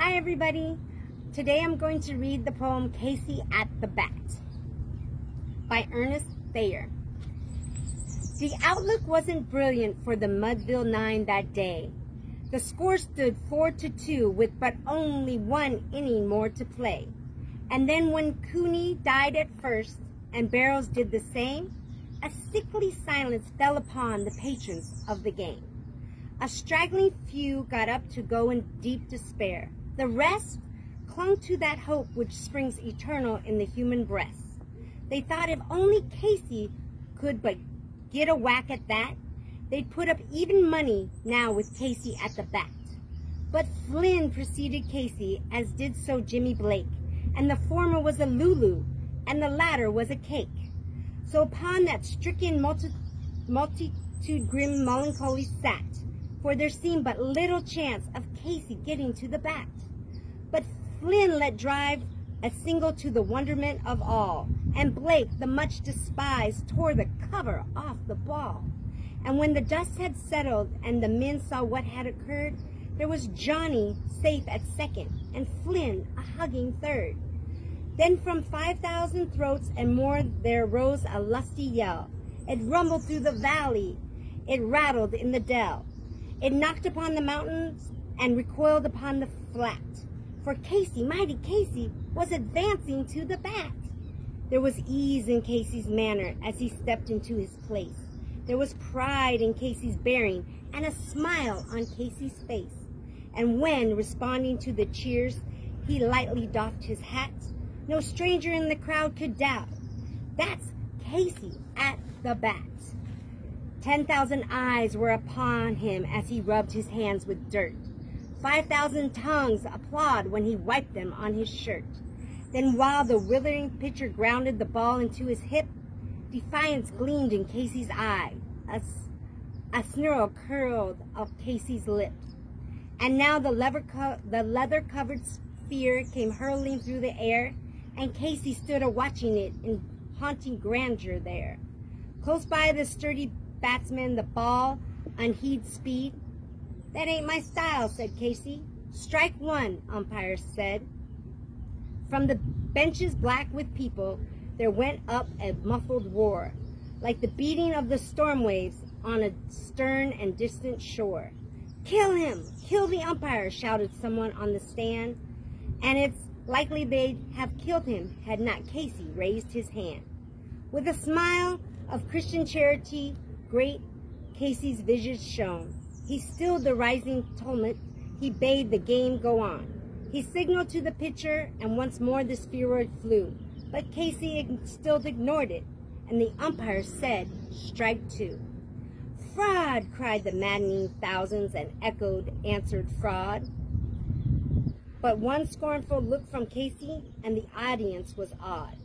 Hi everybody! Today I'm going to read the poem Casey at the Bat by Ernest Thayer. The outlook wasn't brilliant for the Mudville Nine that day. The score stood 4-2 with but only one inning more to play. And then when Cooney died at first and Barrows did the same, a sickly silence fell upon the patrons of the game. A straggling few got up to go in deep despair. The rest clung to that hope which springs eternal in the human breast. They thought if only Casey could but get a whack at that, they'd put up even money now with Casey at the bat. But Flynn preceded Casey, as did so Jimmy Blake, and the former was a Lulu, and the latter was a cake. So upon that stricken multitude grim melancholy sat, for there seemed but little chance of Casey getting to the bat. But Flynn let drive a single to the wonderment of all, and Blake, the much despised, tore the cover off the ball. And when the dust had settled and the men saw what had occurred, there was Johnny safe at second, and Flynn a hugging third. Then from 5,000 throats and more there rose a lusty yell. It rumbled through the valley, it rattled in the dell. It knocked upon the mountains and recoiled upon the flat. For Casey, mighty Casey, was advancing to the bat. There was ease in Casey's manner as he stepped into his place. There was pride in Casey's bearing and a smile on Casey's face. And when, responding to the cheers, he lightly doffed his hat, no stranger in the crowd could doubt. That's Casey at the bat. 10,000 eyes were upon him as he rubbed his hands with dirt. 5,000 tongues applaud when he wiped them on his shirt. Then while the withering pitcher grounded the ball into his hip, defiance gleamed in Casey's eye. A snarl curled up Casey's lip. And now the leather-covered sphere came hurtling through the air, and Casey stood a-watching it in haunting grandeur there. Close by the sturdy batsman, the ball, unheeded speed. "That ain't my style," said Casey. "Strike one," umpire said. From the benches black with people, there went up a muffled roar, like the beating of the storm waves on a stern and distant shore. "Kill him! Kill the umpire!" shouted someone on the stand, and it's likely they'd have killed him had not Casey raised his hand. With a smile of Christian charity, great Casey's visage shone. He stilled the rising tumult, he bade the game go on. He signaled to the pitcher, and once more the spheroid flew. But Casey still ignored it, and the umpire said, "Strike two." "Fraud!" cried the maddening thousands, and answered fraud. But one scornful look from Casey, and the audience was awed.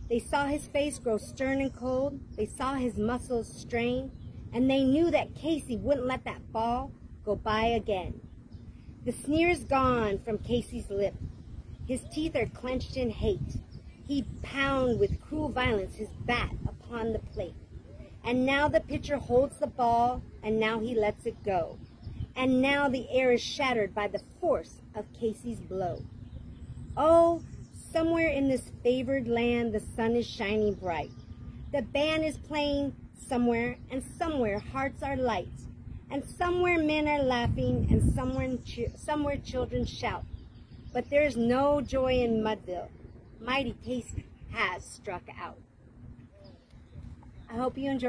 They saw his face grow stern and cold, they saw his muscles strain, and they knew that Casey wouldn't let that ball go by again. The sneer's gone from Casey's lip. His teeth are clenched in hate. He pounds with cruel violence his bat upon the plate. And now the pitcher holds the ball, and now he lets it go. And now the air is shattered by the force of Casey's blow. Oh, somewhere in this favored land the sun is shining bright. The band is playing somewhere, and somewhere hearts are light, and somewhere men are laughing, and somewhere children shout. But there is no joy in Mudville. Mighty Casey has struck out. I hope you enjoy.